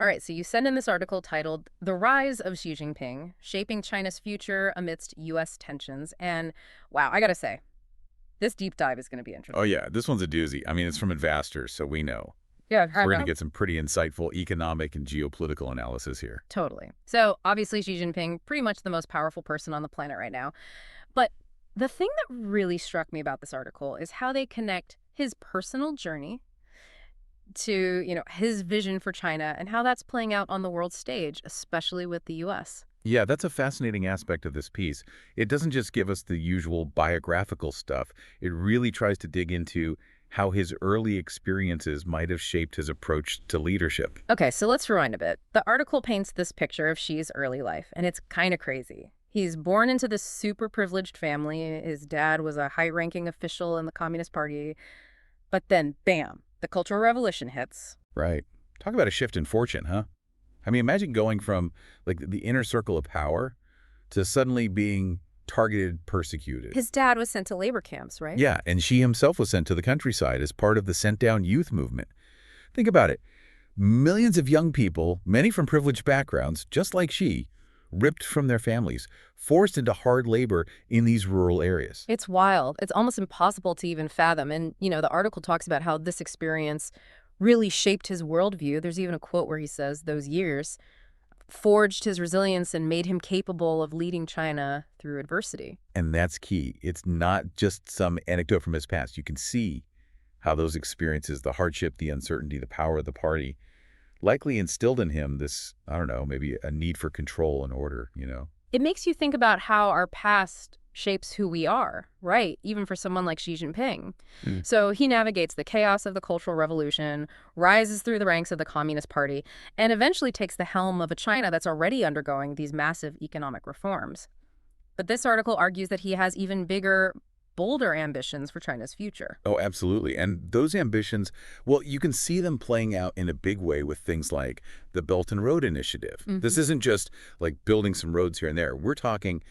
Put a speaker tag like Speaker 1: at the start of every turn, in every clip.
Speaker 1: All right, so you send in this article titled The Rise of Xi Jinping, Shaping China's Future Amidst U.S. Tensions. And wow, I gotta say, this deep dive is going to be
Speaker 2: Oh,
Speaker 1: interesting.
Speaker 2: yeah, this one's a doozy. I mean, it's from investors, so we know.
Speaker 1: Yeah,
Speaker 2: We're going to get some pretty insightful economic and geopolitical analysis here.
Speaker 1: totally. So obviously, Xi Jinping, pretty much the most powerful person on the planet right now. But the thing that really struck me about this article is how they connect his personal journey to, his vision for China and how that's playing out on the world stage, especially with the US.
Speaker 2: Yeah, that's a fascinating aspect of this piece. It doesn't just give us the usual biographical stuff. It really tries to dig into how his early experiences might have shaped his approach to leadership.
Speaker 1: Okay, so let's rewind a bit. The article paints this picture of Xi's early life, and it's kind of crazy. He's born into this super privileged family. His dad was a high-ranking official in the Communist Party. But then, bam, the Cultural Revolution hits.
Speaker 2: Right. Talk about a shift in fortune, huh? I mean, imagine going from like the inner circle of power to suddenly being targeted, persecuted.
Speaker 1: His dad was sent to labor camps, right?
Speaker 2: Yeah, and she himself was sent to the countryside as part of the sent down youth movement. Think about it. Millions of young people, many from privileged backgrounds, just like she, ripped from their families, forced into hard labor in these rural areas.
Speaker 1: It's wild. It's almost impossible to even fathom. And, the article talks about how this experience really shaped his worldview. There's even a quote where he says those years forged his resilience and made him capable of leading China through adversity.
Speaker 2: And that's key. It's not just some anecdote from his past. You can see how those experiences, the hardship, the uncertainty, the power of the party, likely instilled in him this, I don't know, maybe a need for control and order.
Speaker 1: It makes you think about how our past shapes who we are, right? Even for someone like Xi Jinping.
Speaker 2: Mm.
Speaker 1: So he navigates the chaos of the Cultural Revolution, rises through the ranks of the Communist Party, and eventually takes the helm of a China that's already undergoing these massive economic reforms. But this article argues that he has even bigger, bolder ambitions for China's future.
Speaker 2: Oh, absolutely. And those ambitions, well, you can see them playing out in a big way with things like the Belt and Road Initiative. This isn't just like building some roads here and there. We're talking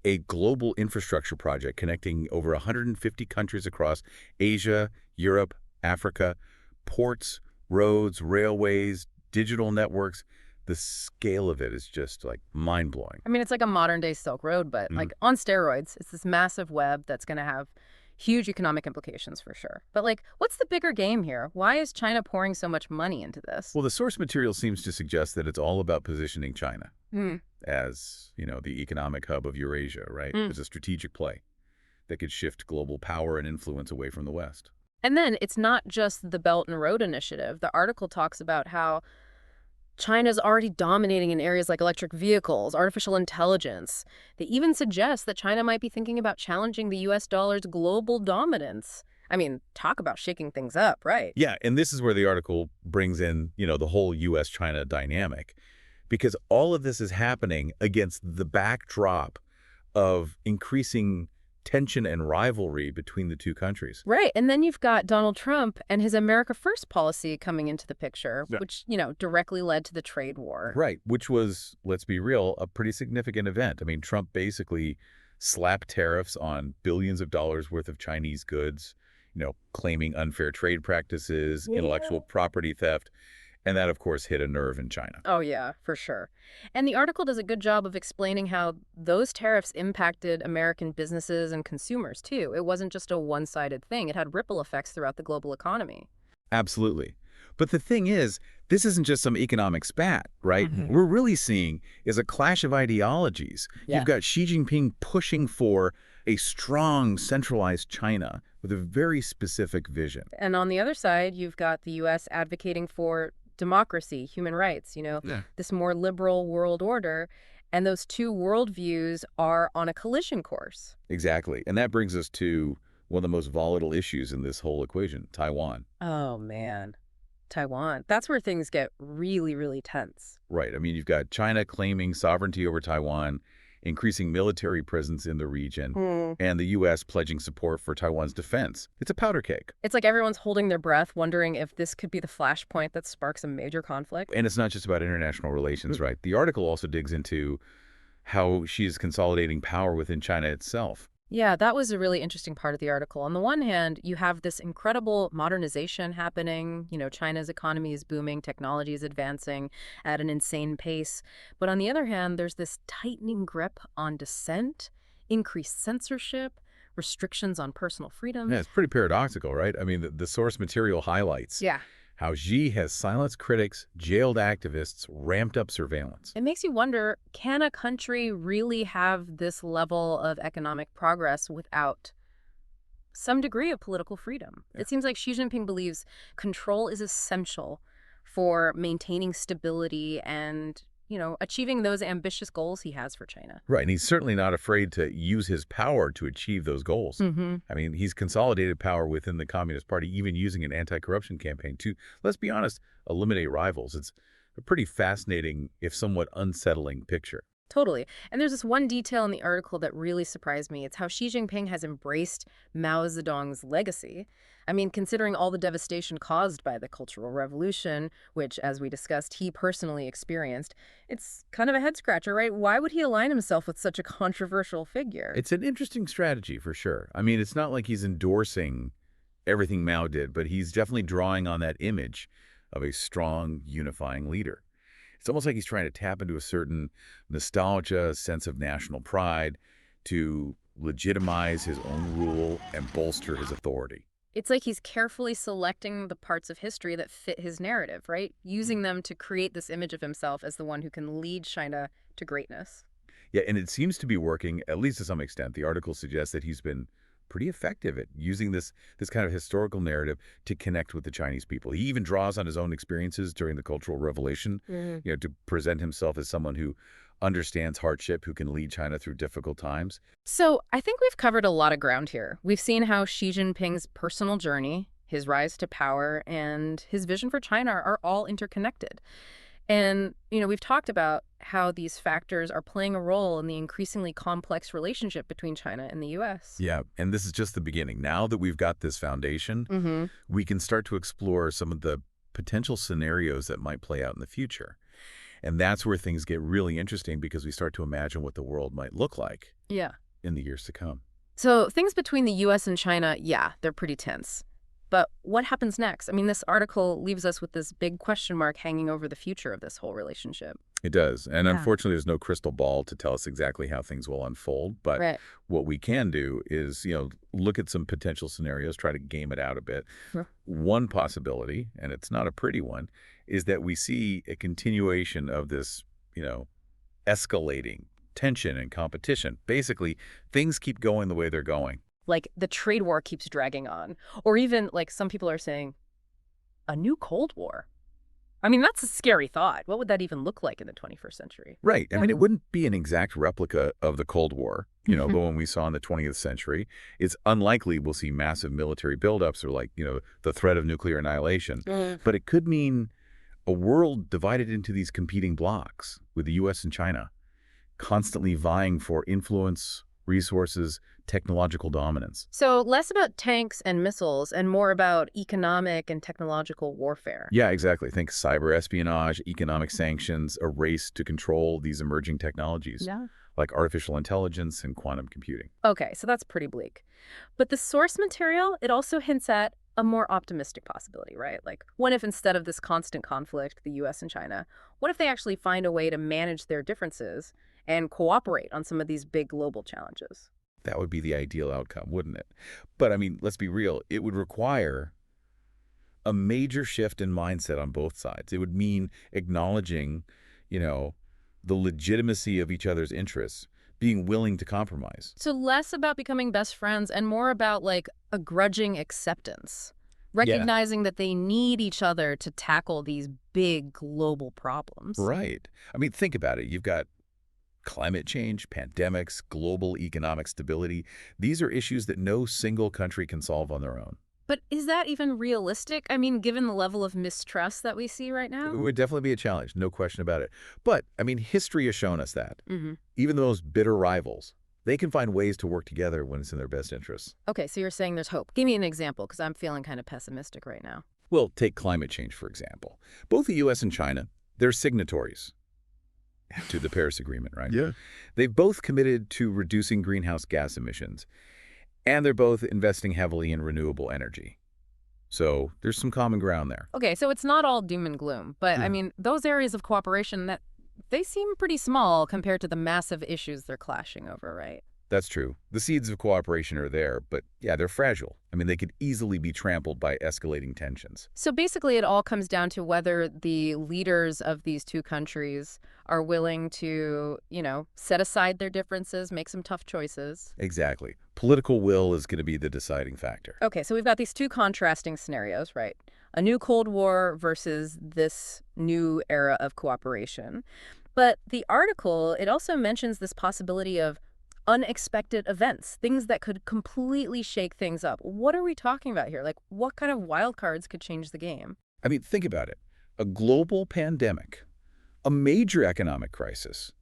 Speaker 2: a global infrastructure project connecting over 150 countries across Asia, Europe, Africa, ports, roads, railways, digital networks. The scale of it is just like mind-blowing.
Speaker 1: I mean, it's like a modern day Silk Road, but like on steroids. It's this massive web that's going to have huge economic implications for sure. But like, what's the bigger game here? Why is China pouring so much money into this?
Speaker 2: Well, the source material seems to suggest that it's all about positioning China
Speaker 1: Hmm.
Speaker 2: as, the economic hub of Eurasia, right? As a strategic play that could shift global power and influence away from the West.
Speaker 1: And then it's not just the Belt and Road Initiative. The article talks about how China's already dominating in areas like electric vehicles, artificial intelligence. They even suggest that China might be thinking about challenging the US dollar's global dominance. I mean, talk about shaking things up, right?
Speaker 2: Yeah, and this is where the article brings in, the whole U.S.-China dynamic, because all of this is happening against the backdrop of increasing tension and rivalry between the two countries.
Speaker 1: Right. And then you've got Donald Trump and his America First policy coming into the picture,
Speaker 2: Yeah.
Speaker 1: which, directly led to the trade war.
Speaker 2: Right, which was, let's be real, a pretty significant event. I mean, Trump basically slapped tariffs on billions of dollars worth of Chinese goods, claiming unfair trade practices, intellectual property theft, and that, of course, hit a nerve in China.
Speaker 1: Oh, yeah, for sure. And the article does a good job of explaining how those tariffs impacted American businesses and consumers, too. It wasn't just a one-sided thing. It had ripple effects throughout the global economy.
Speaker 2: Absolutely. But the thing is, this isn't just some economic spat, right? We're really seeing is a clash of ideologies.
Speaker 1: Yeah.
Speaker 2: You've got Xi Jinping pushing for a strong, centralized China with a very specific vision.
Speaker 1: And on the other side, you've got the U.S. advocating for democracy, human rights, this more liberal world order. And those two worldviews are on a collision course.
Speaker 2: Exactly. And that brings us to one of the most volatile issues in this whole equation, Taiwan.
Speaker 1: Oh, man. Taiwan. That's where things get really, really tense.
Speaker 2: Right. I mean, you've got China claiming sovereignty over Taiwan, increasing military presence in the region, and the U.S. pledging support for Taiwan's defense. It's a powder keg.
Speaker 1: It's like everyone's holding their breath, wondering if this could be the flashpoint that sparks a major conflict.
Speaker 2: And it's not just about international relations, right? The article also digs into how she is consolidating power within China itself.
Speaker 1: Yeah, that was a really interesting part of the article. On the one hand, you have this incredible modernization happening. China's economy is booming, technology is advancing at an insane pace. But on the other hand, there's this tightening grip on dissent, increased censorship, restrictions on personal freedom.
Speaker 2: Yeah, it's pretty paradoxical, right? I mean, the source material highlights
Speaker 1: Yeah.
Speaker 2: how Xi has silenced critics, jailed activists, ramped up surveillance.
Speaker 1: It makes you wonder, can a country really have this level of economic progress without some degree of political freedom?
Speaker 2: Yeah.
Speaker 1: It seems like Xi Jinping believes control is essential for maintaining stability and, achieving those ambitious goals he has for China.
Speaker 2: Right, and he's certainly not afraid to use his power to achieve those goals.
Speaker 1: Hmm.
Speaker 2: I mean, he's consolidated power within the Communist Party, even using an anti-corruption campaign to, let's be honest, eliminate rivals. It's a pretty fascinating, if somewhat unsettling picture.
Speaker 1: Totally. And there's this one detail in the article that really surprised me. It's how Xi Jinping has embraced Mao Zedong's legacy. I mean, considering all the devastation caused by the Cultural Revolution, which, as we discussed, he personally experienced, it's kind of a head scratcher, right? Why would he align himself with such a controversial figure?
Speaker 2: It's an interesting strategy for sure. I mean, it's not like he's endorsing everything Mao did, but he's definitely drawing on that image of a strong, unifying leader. It's almost like he's trying to tap into a certain nostalgia, sense of national pride to legitimize his own rule and bolster his authority.
Speaker 1: It's like he's carefully selecting the parts of history that fit his narrative, right? Using them to create this image of himself as the one who can lead China to greatness.
Speaker 2: Yeah, and it seems to be working, at least to some extent. The article suggests that he's been pretty effective at using this kind of historical narrative to connect with the Chinese people. He even draws on his own experiences during the Cultural Revolution, to present himself as someone who understands hardship, who can lead China through difficult times.
Speaker 1: So I think we've covered a lot of ground here. We've seen how Xi Jinping's personal journey, his rise to power, and his vision for China are all interconnected. And, we've talked about how these factors are playing a role in the increasingly complex relationship between China and the U.S.
Speaker 2: Yeah, and this is just the beginning. Now that we've got this foundation,
Speaker 1: Mm-hmm.
Speaker 2: we can start to explore some of the potential scenarios that might play out in the future. And that's where things get really interesting because we start to imagine what the world might look like
Speaker 1: Yeah.
Speaker 2: in the years to come.
Speaker 1: So things between the U.S. and China, yeah, they're pretty tense. But what happens next? I mean, this article leaves us with this big question mark hanging over the future of this whole relationship.
Speaker 2: It does. And
Speaker 1: Yeah.
Speaker 2: unfortunately, there's no crystal ball to tell us exactly how things will unfold. But
Speaker 1: Right.
Speaker 2: what we can do is, look at some potential scenarios, try to game it out a bit.
Speaker 1: Sure.
Speaker 2: One possibility, and it's not a pretty one, is that we see a continuation of this, escalating tension and competition. Basically, things keep going the way they're going.
Speaker 1: Like the trade war keeps dragging on. Or even, like some people are saying, a new Cold War. I mean, that's a scary thought. What would that even look like in the 21st century?
Speaker 2: Right. I
Speaker 1: Yeah.
Speaker 2: mean, it wouldn't be an exact replica of the Cold War, the one we saw in the 20th century. It's unlikely we'll see massive military buildups or the threat of nuclear annihilation. But it could mean a world divided into these competing blocs with the U.S. and China, constantly vying for influence, resources, technological dominance.
Speaker 1: So less about tanks and missiles and more about economic and technological warfare.
Speaker 2: Yeah, exactly. Think cyber espionage, economic sanctions, a race to control these emerging technologies
Speaker 1: Yeah.
Speaker 2: like artificial intelligence and quantum computing.
Speaker 1: Okay, so that's pretty bleak. But the source material, it also hints at a more optimistic possibility, right? Like, what if instead of this constant conflict, the U.S. and China, what if they actually find a way to manage their differences and cooperate on some of these big global challenges?
Speaker 2: That would be the ideal outcome, wouldn't it? But I mean, let's be real. It would require a major shift in mindset on both sides. It would mean acknowledging, the legitimacy of each other's interests, being willing to compromise.
Speaker 1: So less about becoming best friends and more about like a grudging acceptance,
Speaker 2: Yeah,
Speaker 1: recognizing that they need each other to tackle these big global problems.
Speaker 2: right. I mean, think about it. You've got climate change, pandemics, global economic stability. These are issues that no single country can solve on their own.
Speaker 1: But is that even realistic? I mean, given the level of mistrust that we see right
Speaker 2: It
Speaker 1: now?
Speaker 2: would definitely be a challenge, no question about it. But, I mean, history has shown us that.
Speaker 1: Hmm.
Speaker 2: Even those bitter rivals, they can find ways to work together when it's in their best interests.
Speaker 1: Okay, so you're saying there's hope. Give me an example, because I'm feeling kind of pessimistic right now.
Speaker 2: Well, take climate change, for example. Both the U.S. and China, they're signatories to the Paris Agreement, right?
Speaker 3: Yeah.
Speaker 2: They've both committed to reducing greenhouse gas emissions. And they're both investing heavily in renewable energy. So there's some common ground there.
Speaker 1: Okay, so it's not all doom and gloom, but I mean, those areas of cooperation that they seem pretty small compared to the massive issues they're clashing over, right?
Speaker 2: That's true. The seeds of cooperation are there, but yeah, they're fragile. I mean, they could easily be trampled by escalating tensions.
Speaker 1: So basically, it all comes down to whether the leaders of these two countries are willing to, set aside their differences, make some tough choices.
Speaker 2: Exactly. Political will is going to be the deciding factor.
Speaker 1: Okay, so we've got these two contrasting scenarios, right? A new Cold War versus this new era of cooperation. But the article, it also mentions this possibility of unexpected events, things that could completely shake things up. What are we talking about here? Like, what kind of wild cards could change the game?
Speaker 2: I mean, think about it. A global pandemic, a major economic crisis,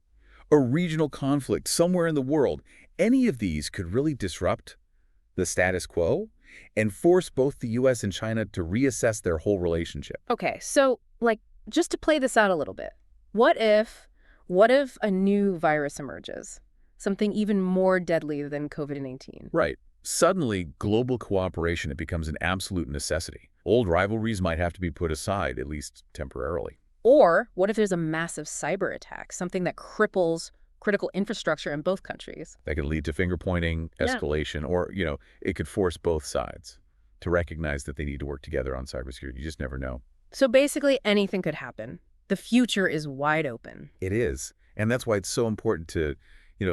Speaker 2: a regional conflict somewhere in the world, any of these could really disrupt the status quo and force both the U.S. and China to reassess their whole relationship.
Speaker 1: Okay, so, just to play this out a little bit, what if a new virus emerges? Something even more deadly than COVID-19.
Speaker 2: Right. Suddenly, global cooperation, it becomes an absolute necessity. Old rivalries might have to be put aside, at least temporarily.
Speaker 1: Or what if there's a massive cyber attack, something that cripples critical infrastructure in both countries?
Speaker 2: That could lead to finger-pointing, escalation, or, it could force both sides to recognize that they need to work together on cybersecurity. You just never know.
Speaker 1: So basically, anything could happen. The future is wide open.
Speaker 2: It is. And that's why it's so important to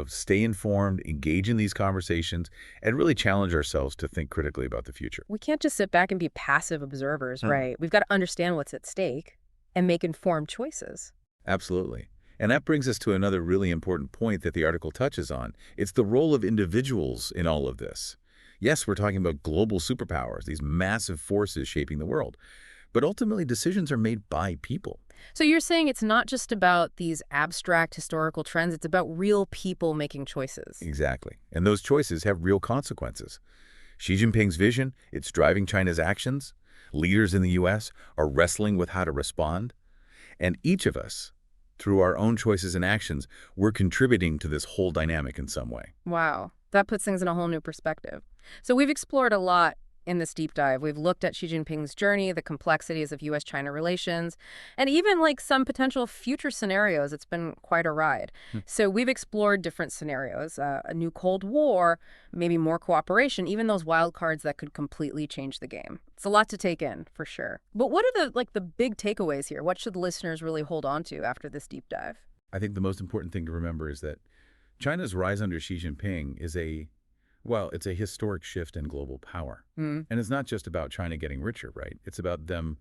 Speaker 2: stay informed, engage in these conversations, and really challenge ourselves to think critically about the future.
Speaker 1: We can't just sit back and be passive observers, right? We've got to understand what's at stake and make informed choices.
Speaker 2: Absolutely. And that brings us to another really important point that the article touches on. It's the role of individuals in all of this. Yes, we're talking about global superpowers, these massive forces shaping the world. But ultimately, decisions are made by people.
Speaker 1: So you're saying it's not just about these abstract historical trends, it's about real people making choices.
Speaker 2: Exactly. And those choices have real consequences. Xi Jinping's vision, it's driving China's actions. Leaders in the U.S. are wrestling with how to respond. And each of us, through our own choices and actions, we're contributing to this whole dynamic in some way.
Speaker 1: Wow. That puts things in a whole new perspective. So we've explored a lot in this deep dive. We've looked at Xi Jinping's journey, the complexities of U.S.-China relations, and even some potential future scenarios. It's been quite a ride. So we've explored different scenarios, a new Cold War, maybe more cooperation, even those wild cards that could completely change the game. It's a lot to take in, for sure. But what are the big takeaways here? What should listeners really hold on to after this deep dive?
Speaker 2: I think the most important thing to remember is that China's rise under Xi Jinping is it's a historic shift in global power. And it's not just about China getting richer, right? It's about them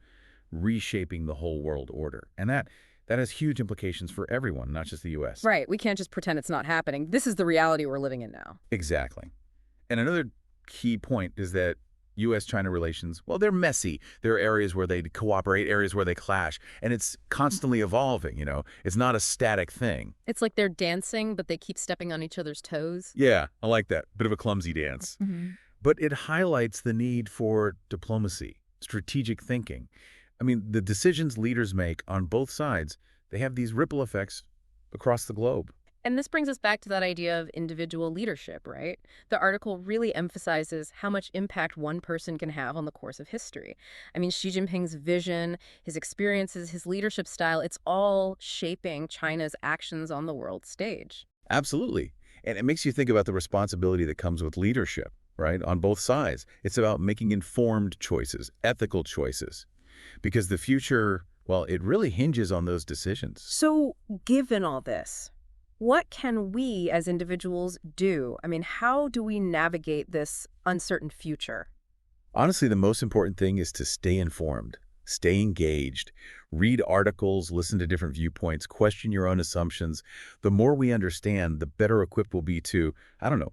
Speaker 2: reshaping the whole world order. And that has huge implications for everyone, not just the U.S.
Speaker 1: Right. We can't just pretend it's not happening. This is the reality we're living in now.
Speaker 2: Exactly. And another key point is that U.S.-China relations, well, they're messy. There are areas where they cooperate, areas where they clash, and it's constantly evolving, It's not a static thing.
Speaker 1: It's like they're dancing, but they keep stepping on each other's toes.
Speaker 2: Yeah, I like that. Bit of a clumsy dance. But it highlights the need for diplomacy, strategic thinking. I mean, the decisions leaders make on both sides, they have these ripple effects across the globe.
Speaker 1: And this brings us back to that idea of individual leadership, right? The article really emphasizes how much impact one person can have on the course of history. I mean, Xi Jinping's vision, his experiences, his leadership style, it's all shaping China's actions on the world stage.
Speaker 2: Absolutely. And it makes you think about the responsibility that comes with leadership, right, on both sides. It's about making informed choices, ethical choices, because the future, well, it really hinges on those decisions.
Speaker 1: So, given all this, what can we as individuals do? I mean, how do we navigate this uncertain future?
Speaker 2: Honestly, the most important thing is to stay informed, stay engaged, read articles, listen to different viewpoints, question your own assumptions. The more we understand, the better equipped we'll be to,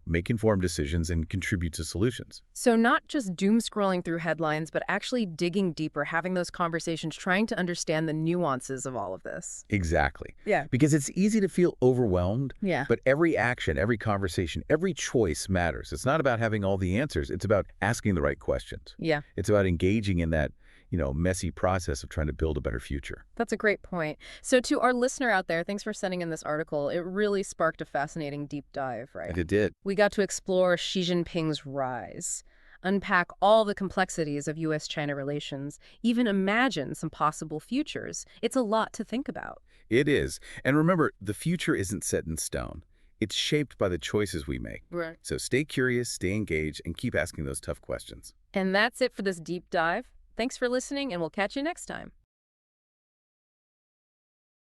Speaker 2: make informed decisions and contribute to solutions.
Speaker 1: So not just doom scrolling through headlines, but actually digging deeper, having those conversations, trying to understand the nuances of all of this.
Speaker 2: Exactly.
Speaker 1: Yeah.
Speaker 2: Because it's easy to feel overwhelmed,
Speaker 1: Yeah.
Speaker 2: but every action, every conversation, every choice matters. It's not about having all the answers. It's about asking the right questions.
Speaker 1: Yeah.
Speaker 2: It's about engaging in that messy process of trying to build a better future.
Speaker 1: That's a great point. So to our listener out there, thanks for sending in this article. It really sparked a fascinating deep dive, right?
Speaker 2: And it did.
Speaker 1: We got to explore Xi Jinping's rise, unpack all the complexities of U.S.-China relations, even imagine some possible futures. It's a lot to think about.
Speaker 2: It is. And remember, the future isn't set in stone. It's shaped by the choices we make.
Speaker 1: Right.
Speaker 2: So stay curious, stay engaged, and keep asking those tough questions.
Speaker 1: And that's it for this deep dive. Thanks for listening, and we'll catch you next time.